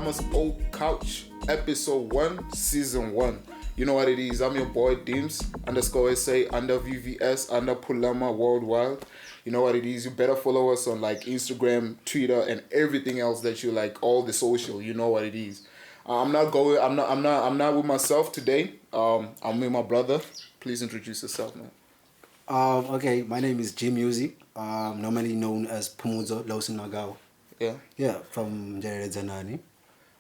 Phulama's Old Couch, episode 1, season 1. You know what it is. I'm your boy Dims underscore SA under VVS under Phulama Worldwide. You know what it is. You better follow us on like Instagram, Twitter, and everything else that you like. All the social. You know what it is. I'm not with myself today. I'm with my brother. Please introduce yourself, man. Okay, my name is Muzzy, normally known as Pumuzo Lausinagao. Yeah, from Zanani.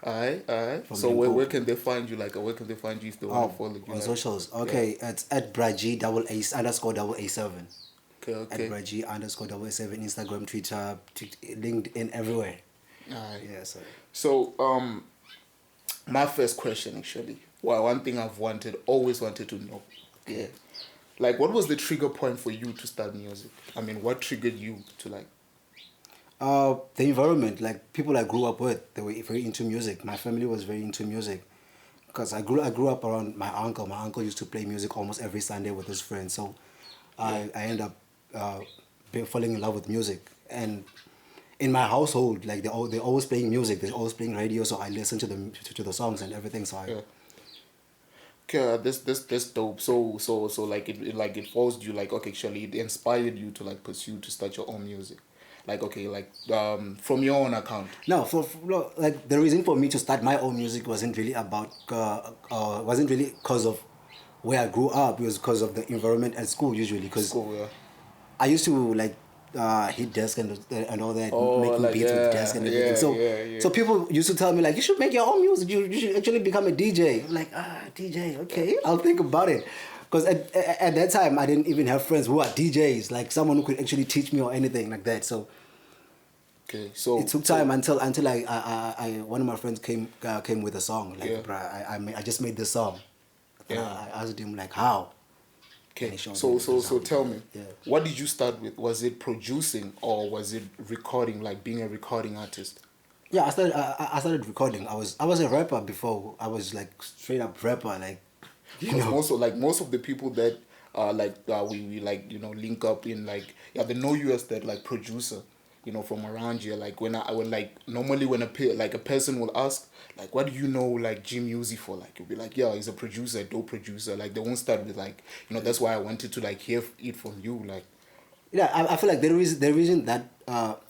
Alright. So where can they find you? Like, where can they find you if they want to follow you? On socials. Okay, it's at Braji _A7. Okay. At Braji _A7, Instagram, Twitter, LinkedIn, everywhere. Alright. Yeah, sorry. So, my first question actually. Well, one thing I've always wanted to know. Yeah. Like, what was the trigger point for you to start music? I mean, what triggered you to like? The environment, like people I grew up with, they were very into music. My family was very into music, because I grew up around my uncle. My uncle used to play music almost every Sunday with his friends. So, I ended up falling in love with music. And in my household, like they're always playing music. They're always playing radio. So I listen to the songs and everything. So Okay, this dope. So like it forced you, like, okay, actually it inspired you to like pursue to start your own music. Like, okay, like from your own account. No, like the reason for me to start my own music wasn't really because of where I grew up. It was because of the environment at school usually. Because I used to like hit desk and all that, making beats with desk and everything. So people used to tell me like, you should make your own music. You should actually become a DJ. I'm like, DJ, okay, I'll think about it. Because at that time I didn't even have friends who are DJs, like someone who could actually teach me or anything like that. So okay, so it took time until I one of my friends came with a song. Like, bruh, I just made this song. I asked him like, how? Okay, so tell me, what did you start with? Was it producing or was it recording, like being a recording artist? Yeah, I started recording. I was a rapper before. I was like straight up rapper, like. Most of the people that we like, you know, link up in, like, they know you as that like producer, you know, from around here. Like when I would like normally when a person will ask like, what do you know like Muzzy for? Like you'll be like, yeah, he's a producer, a dope producer. Like they won't start with like, you know, that's why I wanted to like hear it from you. Like, yeah, I feel like the reason that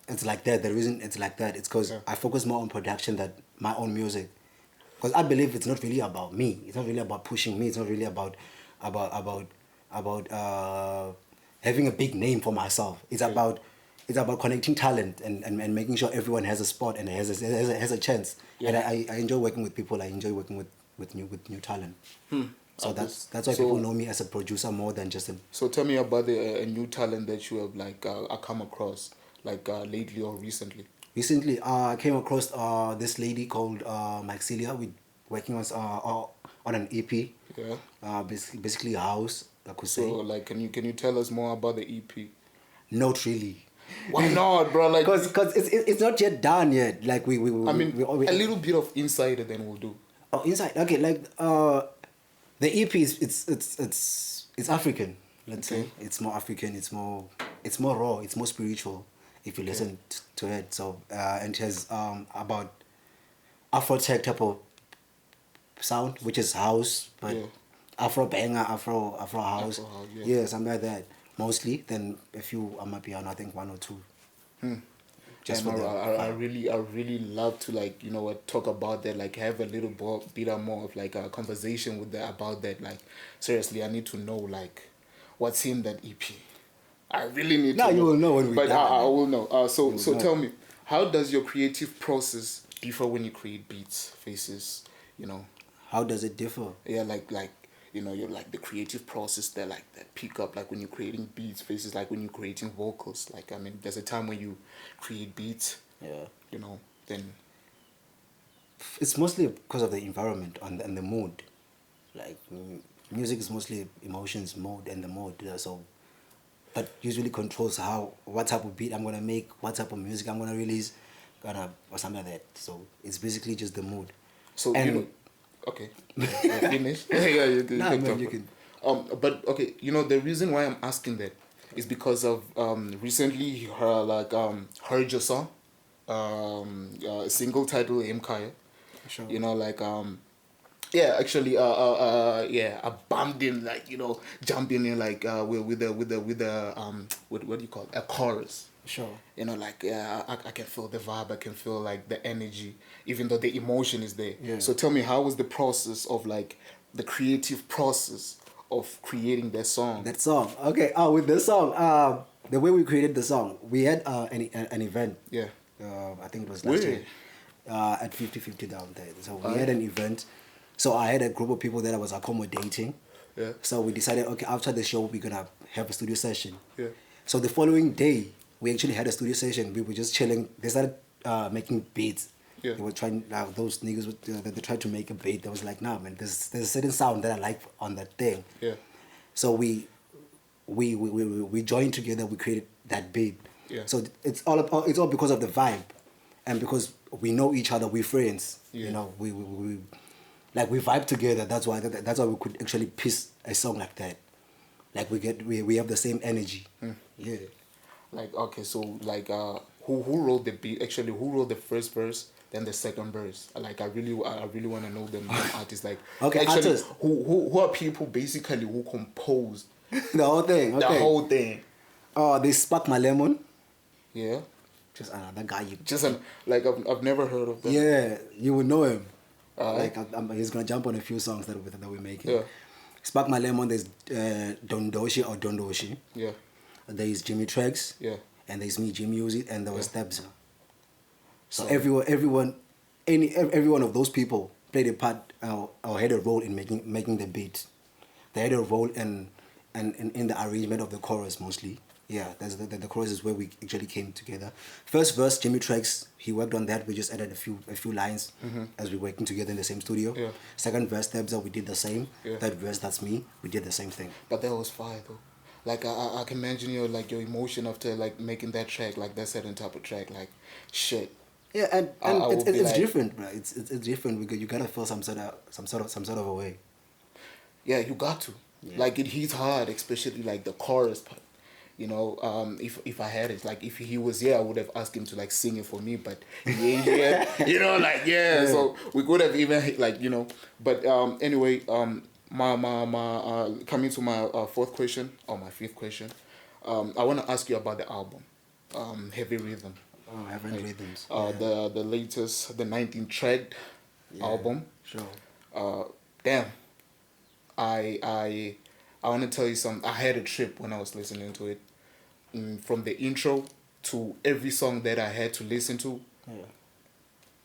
it's like that. The reason it's like that, it's because I focus more on production than my own music. Because I believe it's not really about me. It's not really about pushing me. It's not really about having a big name for myself. It's about connecting talent and making sure everyone has a spot and has a chance. Yeah. And I enjoy working with people. I enjoy working with new talent. So that's why people know me as a producer more than just a. So tell me about a new talent that you have like come across like lately or recently. Recently, I came across this lady called Maxilia. We working on an EP. Yeah. Basically house, I could say. So like, can you tell us more about the EP? Not really. Why not, bro? Like, because it's not yet done yet. Like we a little bit of insight then we'll do. Oh, insight. Okay, like the EP is it's African. Let's say it's more African. It's more raw. It's more spiritual. If you listen to it, so and it has about Afro tech type of sound, which is house, but Afro banger, Afro house, something like that. Mostly, then a few Amapiano, I think 1 or 2. Just I really love to like, you know, talk about that, like have a little bit more of like a conversation with that about that. Like seriously, I need to know like what's in that EP. I really need to know. You will know when we But I will know. So tell me, how does your creative process differ when you create beats, faces, you know? How does it differ? Yeah, like you know, you're like the creative process that like that pick up like when you're creating beats, faces, like when you're creating vocals. Like, I mean, there's a time when you create beats. Yeah. You know, then it's mostly because of the environment and the mood. Like music is mostly emotions, mood, and the mood. So that usually controls what type of beat I'm gonna make, what type of music I'm gonna release, or something like that. So it's basically just the mood. So you know, okay, finish. Yeah, you did. Nah, man, you can. But okay, you know the reason why I'm asking that is because of recently heard your song, a single titled Empire. Sure. You know, like yeah, actually, yeah, I bumped in, like, you know, jumping in, like, with what do you call it? A chorus. Sure. You know, like, yeah, I can feel the vibe. I can feel, like, the energy, even though the emotion is there. Yeah. So tell me, how was the process of, like, the creative process of creating that song? That song. Okay. With the song, the way we created the song, we had an event. Yeah. I think it was last Where? year. At 50/50 down there. So we Oh, had yeah. an event. So I had a group of people that I was accommodating. Yeah. So we decided, okay, after the show, we're gonna have a studio session. Yeah. So the following day, we actually had a studio session. We were just chilling. They started making beats. Yeah. They were trying. Those niggas, they tried to make a beat. That was like, nah, man. There's a certain sound that I like on that thing. Yeah. So we joined together. We created that beat. Yeah. So it's all because of the vibe, and because we know each other. We're friends. Yeah. You know, we vibe together. That's why we could actually piece a song like that. Like we have the same energy. Yeah. Like, okay, so, like, who wrote the beat? Actually, who wrote the first verse, then the second verse? Like, I really want to know them artists. Like, Okay, actually, artists. who are people basically who composed The whole thing. Okay. the whole thing? Oh, they Spark My Lemon. Yeah, Just another guy. just like, I've never heard of them. Yeah, you would know him. Alright. He's gonna jump on a few songs that we're making. Yeah. Spark My Lemon. There's Dondoshi. Yeah, There's Jimmy Tracks. yeah. And there's me, Jimmy Music, and there was Stabza. So So- every one of those people played a part or had a role in making the beat. They had a role in the arrangement of the chorus mostly. Yeah, that's the chorus is where we actually came together. First verse, Jimmy Tracks, he worked on that. We just added a few lines as we're working together in the same studio. Yeah. Second verse, Stabza, we did the same. Yeah. Third verse, that's me. We did the same thing. But that was fire though. Like, I can imagine your emotion after, like, making that track, like that certain type of track, like, shit. Yeah, and I will be it's like- different, bro. It's different because you gotta feel some sort of a way. Yeah, you got to. Yeah. Like, it hits hard, especially, like, the chorus part. You know, if I had it, like, if he was here, I would have asked him to, like, sing it for me, but he ain't here. You know, like, yeah. So we could have even, like, you know. But anyway, my coming to my fourth question or my fifth question, I want to ask you about the album, Heavy Rhythm. Oh, Heaven Rhythms. The latest, the 19th track album. Sure. Damn. I want to tell you something. I had a trip when I was listening to it. From the intro to every song that I had to listen to, Yeah.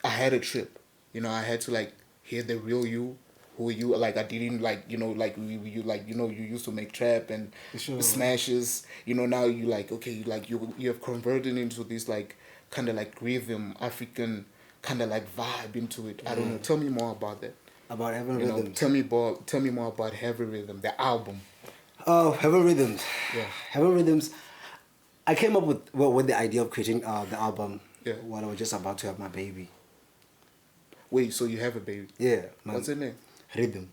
I had a trip. You know, I had to, like, hear the real you, who you, like, I didn't, like, you know, like, you like, you know, you used to make trap and Sure. smashes, you know, now you, like, okay, like, you have converted into this, like, kind of, like, rhythm, African kind of, like, vibe into it. I don't know. Tell me more about that. About Heaven You know, Rhythms. tell me more about Heavy Rhythm, the album. Oh, Heaven Rhythms. Yeah. Heaven Rhythms. I came up with the idea of creating the album Yeah. while I was just about to have my baby. Wait, so you have a baby? Yeah. What's her name? Rhythm.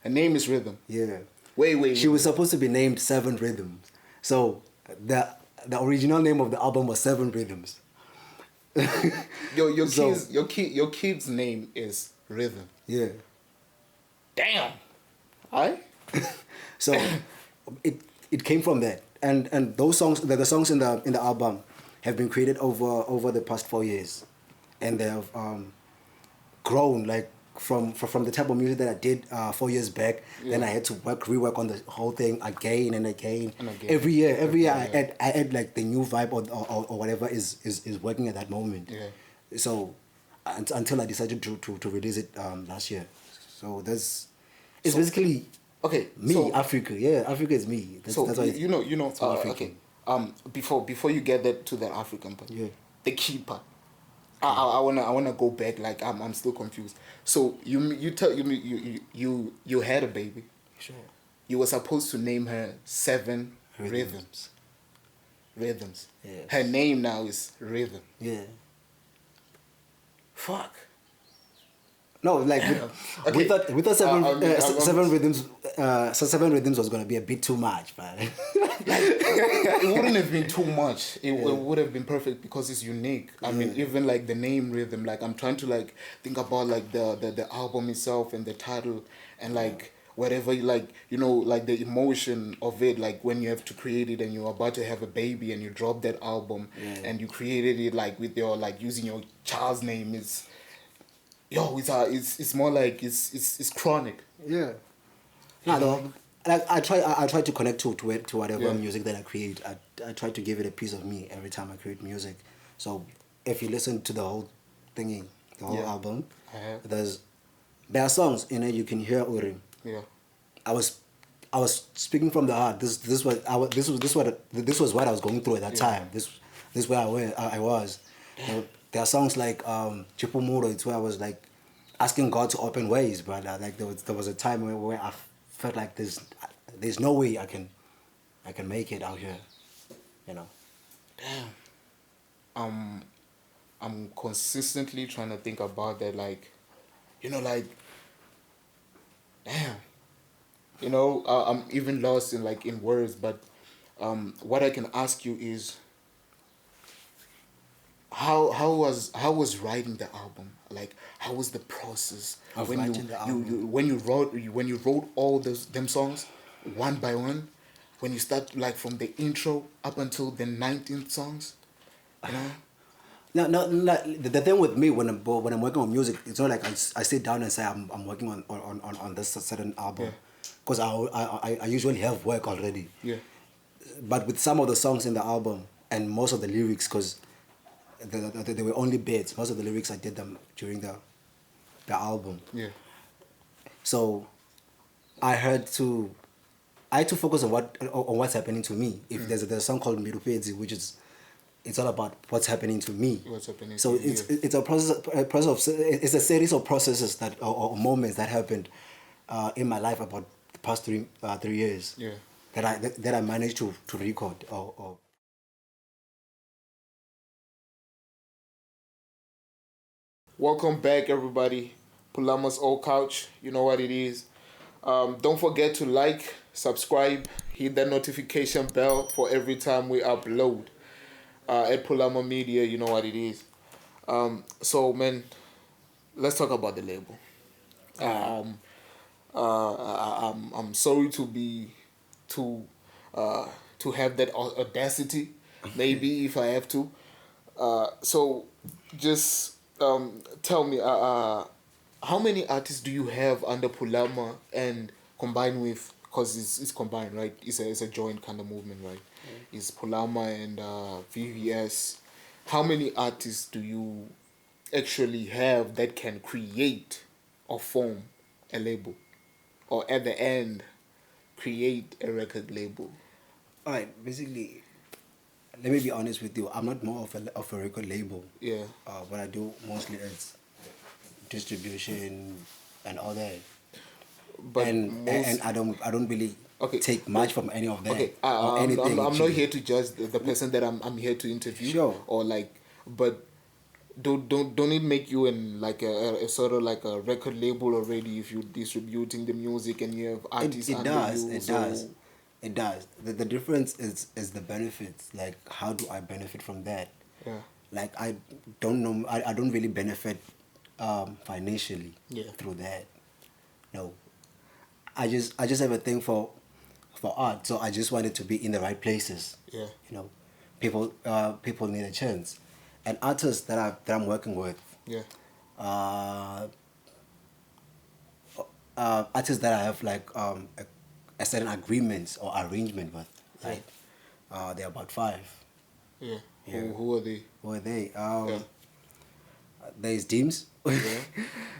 Her name is Rhythm. Yeah. Wait. She was supposed to be named Seven Rhythms. So the original name of the album was Seven Rhythms. Your kid's name is Rhythm. Yeah. Damn. Alright? So it came from that. And those songs, the songs in the album have been created over the past 4 years. And they have grown, like, from the type of music that I did 4 years back. Then I had to rework on the whole thing again and again. And again. Every year I add like the new vibe or whatever is working at that moment. Yeah. So until I decided to release it last year. So it's basically Okay. me, so, Africa. Yeah, Africa is me. That's why you know, it's all African. okay. Before you get that to the African part, Yeah. the key part. I wanna go back. Like, I'm still confused. So you had a baby. Sure. You were supposed to name her Seven Rhythms. Rhythms. Yes. Her name now is Rhythm. Yeah. Fuck. No, like Okay. we thought seven I'm- seven rhythms. So 7 rhythms was gonna be a bit too much, but It wouldn't have been too much. It would have been perfect because it's unique. I mean, even like the name rhythm. Like I'm trying to like think about like the album itself and the title and like whatever like like the emotion of it. Like when you have to create it and you're about to have a baby and you drop that album and you created it like with your like using your child's name is. Yo, it's more like it's chronic. yeah. No, though, like I try to connect to whatever Yeah. music that I create. I try to give it a piece of me every time I create music. So if you listen to the whole thingy, the whole Yeah. album, I have. there are songs in it you can hear Urim. Yeah. I was speaking from the heart. This was what I was going through at that time. This is where I was. There are songs like Chipumuro. It's where I was like asking God to open ways, brother. Like there was a time where I felt like there's no way I can make it out here, you know. I'm consistently trying to think about that, like, like, damn, I'm even lost in like in words, but what I can ask you is how was writing the album, like how was the process Of when writing the album? when you wrote all them songs one by one, when you start like from the intro up until the 19th songs, you know. No. The thing with me when I'm working on music, it's not like I sit down and say I'm working on this certain album, because I usually have work already. Yeah. But with some of the songs in the album and most of the lyrics, because they were only bits. Most of the lyrics I did them during the album. Yeah. So I had to focus on what's happening to me. If there's a song called Mirupedzi, which is it's all about what's happening to me. What's happening So to you, it's a process it's a series of processes that or moments that happened in my life about the past 3 years. Yeah. That I managed to record or Welcome back, everybody. Phulama's old couch. You know what it is. Don't forget to like, subscribe, hit that notification bell for every time we upload. At Phulama Media, you know what it is. So, man, let's talk about the label. I'm sorry to to have that audacity. Maybe if I have to. So, just tell me, how many artists do you have under Phulama and combined with? Because it's combined, right? It's a joint kind of movement, right? It's Phulama and VVS. How many artists do you actually have that can create or form a label, or at the end create a record label? all right. Basically, let me be honest with you. I'm not more of a record label. Yeah. What I do mostly is distribution and all that. But And I don't really Okay. take much from any of that. Okay, or anything. I'm not actually. here to judge the person that I'm here to interview. Sure. Or like, but don't it make you in like a sort of like a record label already if you're distributing the music and you have artists It under does. you? It So, does. It does. The difference is the benefits. Like, how do I benefit from that? Yeah. Like, I don't know. I don't really benefit financially Yeah. through that. No. I just have a thing for art. So I just want it to be in the right places. Yeah. You know, people need a chance, and artists that I'm working with. Yeah. Artists that I have like a certain agreements or arrangement with, right? They're about 5. Yeah. Yeah. Who are they? Who are they? Yeah. There's James. Yeah.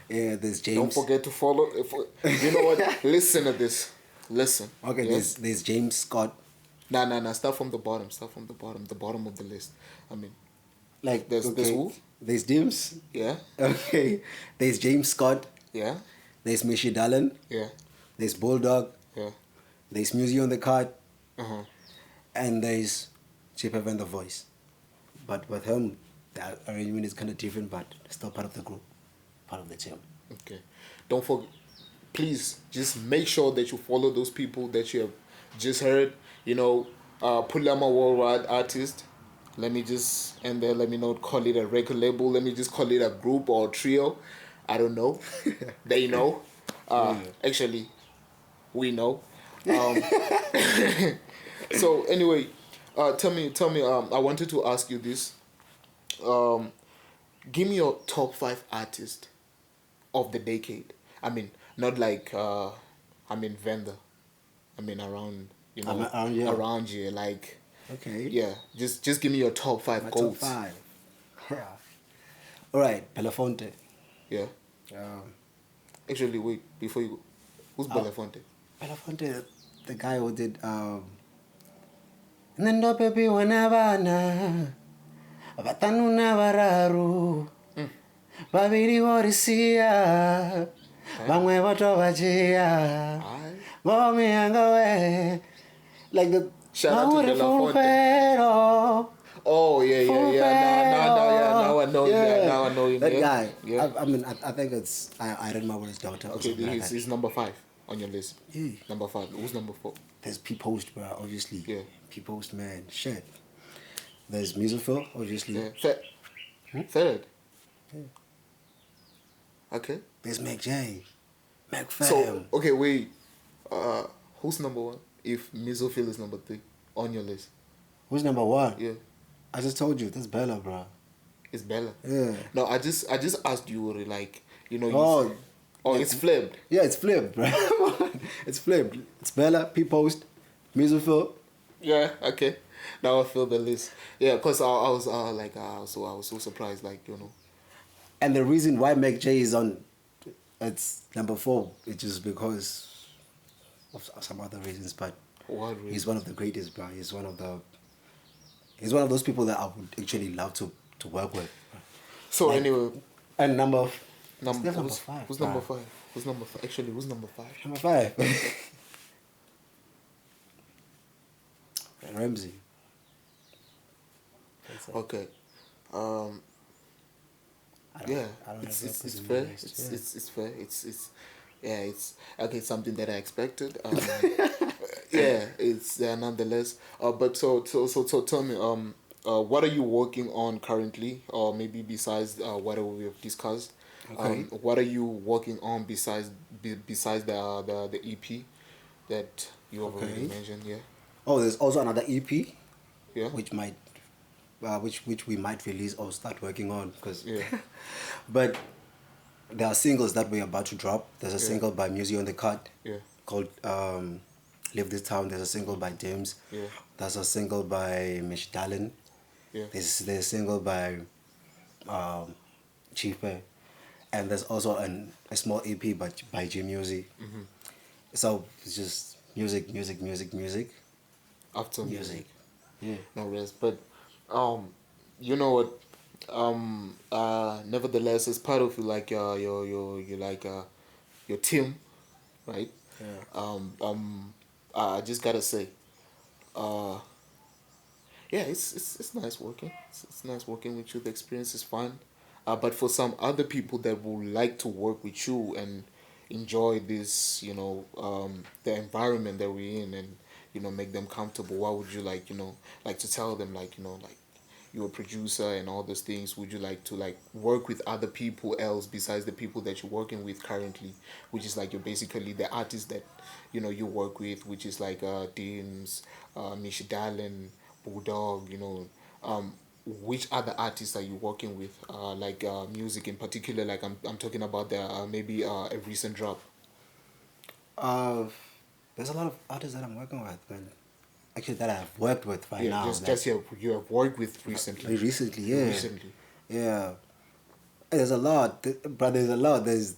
Yeah, there's James. Don't forget to follow. You know what? Listen to this. Listen. Okay, Yeah? there's James Scott. Nah. Start from the bottom. Start from the bottom. The bottom of the list. I mean, Like, there's who? There's James. Yeah. Okay. There's James Scott. Yeah. There's Mishi Dallin. Yeah. There's Bulldog. Yeah. There's Muzzy on the card. Uh-huh. And there's Chip Evan the voice. But with him, the arrangement is kind of different, but still part of the group, part of the team. Okay. Don't forget. Please just make sure that you follow those people that you have just heard. You know, Phulama Worldwide Artist. Let me just and then let me not call it a record label. Let me just call it a group or a trio. I don't know. They know. Actually, we know. Um, so anyway, tell me. I wanted to ask you this. Um, Give me your top five artists of the decade. I mean, not like vendor. I mean around around here. Like Okay. yeah, just give me your top five My goals. top five. Yeah. All right, Belafonte. Yeah. Um, Actually, wait before you go. Who's Belafonte? Belafonte, the guy who did Nendo baby whenever na Batanuna bararu Babiri warisia Bangwe bato bajia Alright. Mommy angawe like the Shout out to Belafonte. Oh yeah. Now I know. Yeah, now I know him. That Yeah. guy. Yeah. I mean, I think it's I read my his daughter. Or Okay, something like he's number 5 on your list. Yeah. Number 5. Who's number 4? There's P Post, bro. Obviously. Yeah. P Post, man. Shit. There's Musical, obviously. Yeah. Third. Yeah. Okay. There's Mac J. Mac Fam. So okay, wait. Who's number 1? If Mizophil is number 3 on your list. Who's number 1? Yeah. I just told you. That's Bella, bro. It's Bella. Yeah. No, I just asked you like you know. It's flipped. Yeah, it's flipped, bro. It's flipped. It's Bella, P Post, Musical. Yeah. Okay. Now I feel the list. Yeah, cause I was so surprised, like you know. And the reason why Mac J is on, it's number 4, it's just because of some other reasons, but What reason? he's one of the greatest, bro. He's one of those people that I would actually love to work with. So like, anyway, and number who's 5. Who's number 5? Who's number 5? Actually, who's number 5? Number 5. Ramsey. Okay. I don't Yeah, know it's if fair. it's It's fair. It's okay. It's something that I expected. Yeah, it's nonetheless. But so tell me, what are you working on currently, or maybe besides whatever we have discussed? Okay. What are you working on besides the EP that you have already mentioned? Yeah. Oh, there's also another EP, Yeah. which we might release or start working on, because Yeah. but there are singles that we're about to drop. There's a single by Muzzy on the Cut, Yeah. called Live This Town. There's a single by James. Yeah. There's a single by Mish Dallin. Yeah. There's a single by Chief Bear. And there's also a small EP by Jim Muzzy. Mm-hmm. So it's just music. After music. Yeah. No rest, but you know what, nevertheless, as part of like your team, right? Yeah. I just gotta say, yeah, it's nice working. It's nice working with you. The experience is fun. But for some other people that would like to work with you and enjoy this, you know, the environment that we're in, and you know, make them comfortable, what would you like, you know, like to tell them, like, you know, like you're a producer and all those things, would you like to like work with other people else besides the people that you're working with currently, which is like you're basically the artist that, you know, you work with, which is like Dims, Mish Dallin, Bulldog, you know, which other artists are you working with, like music in particular, like I'm talking about the maybe a recent drop. There's a lot of artists that I'm working with, man. Actually, that I've worked with right Yeah, now. just you have worked with recently. Recently, yeah. Recently. Yeah. There's a lot, but there's a lot. There's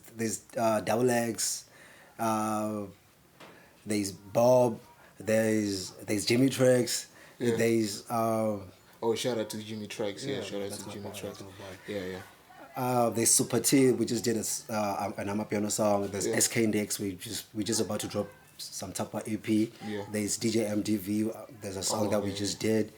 Double X, there's Bob, there's Jimmy Tricks, Yeah. there's Oh, shout out to Jimmy Tracks. Yeah, Yeah, shout out that's to my Jimmy boy, Tracks. that's my boy. Yeah. There's Super T. We just did an Amapiano song. There's Yeah. SK Index. We just about to drop some type of EP. Yeah. There's DJ MDV. There's a song that we yeah. just did.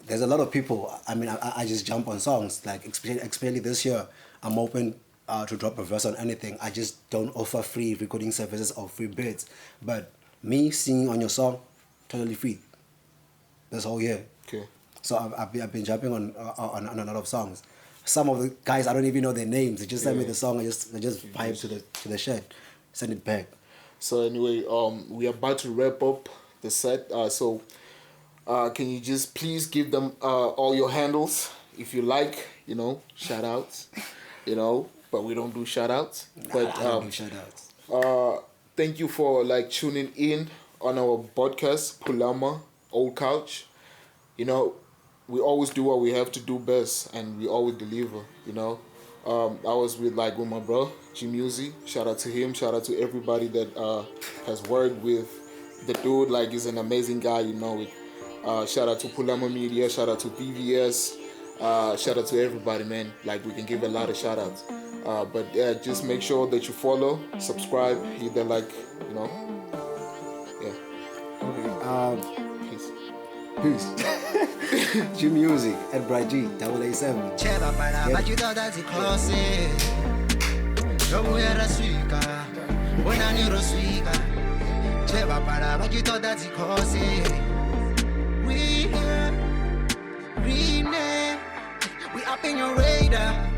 There's a lot of people. I mean, I just jump on songs. Like especially this year, I'm open to drop a verse on anything. I just don't offer free recording services or free beats. But me singing on your song, totally free. That's all year. Okay. So I've been jumping on a lot of songs. Some of the guys I don't even know their names. They just send me the song. I just vibe to the shed, send it back. So anyway, we are about to wrap up the set. So can you just please give them all your handles if you like? You know, shout outs. You know, but we don't do shout outs. But I don't do shout outs. thank you for like tuning in on our podcast, Phulama Old Couch. You know, we always do what we have to do best, and we always deliver. You know, I was with my bro Muzzy. Shout out to him. Shout out to everybody that has worked with the dude. Like, he's an amazing guy. You know, shout out to Phulama Media. Shout out to VVS. Shout out to everybody, man. Like, we can give a lot of shout outs. But yeah, just make sure that you follow, subscribe, hit the like, you know. Yeah. Peace. Peace. G Music at Bright G 887. We up in your radar.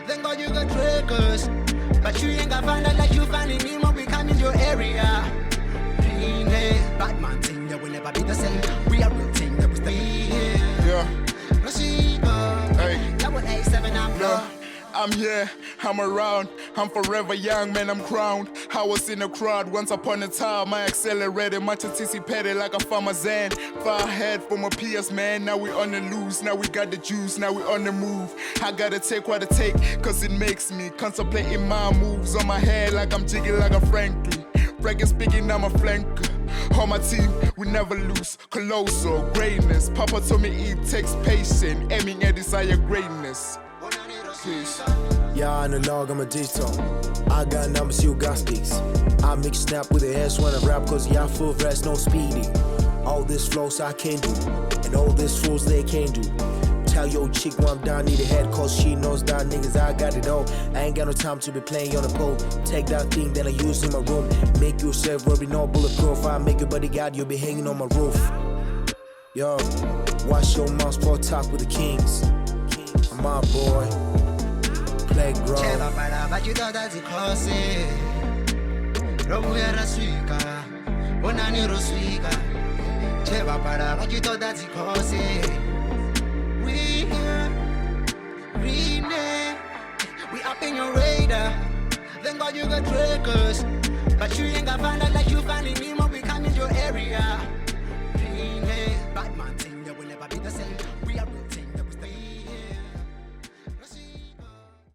Thank God you got trackers, but you ain't got find out like you finding me when we come in your area. Bad man thing that will never be the same. We are real thing that we stay here. Yeah. Hey. That was 87 I'm Yeah. I'm here, I'm around, I'm forever young, man, I'm crowned. I was in a crowd once upon a time, I accelerated, much anticipated like a farmer's zen. Far ahead from my peers, man, now we on the loose, now we got the juice, now we on the move. I gotta take what I take, cause it makes me contemplating my moves on my head like I'm jigging like a Frankie. Frankie speaking, I'm a flanker. On my team, we never lose, colossal greatness. Papa told me it takes patience, aiming at desire greatness. Peace. Yeah, analog, I'm a digital. I got numbers, you got sticks. I mix snap with the S when I rap, cause yeah, full rest, no speeding. All this flows I can do, and all this fools they can do. Tell your chick when I'm down, need a head, cause she knows that niggas, I got it all. I ain't got no time to be playing on the pole. Take that thing, then I use in my room. Make yourself worry, no bulletproof. I make your bodyguard, you'll be hanging on my roof. Yo, watch your mouth for talk with the kings. I'm my boy. Cheva para vachitoda zikose Robuera suika Bonani roswika Cheva para vachitoda zikose We here Rename We up in your radar Thank God you got trackers, but you ain't got find out like you finding me when we come in your area.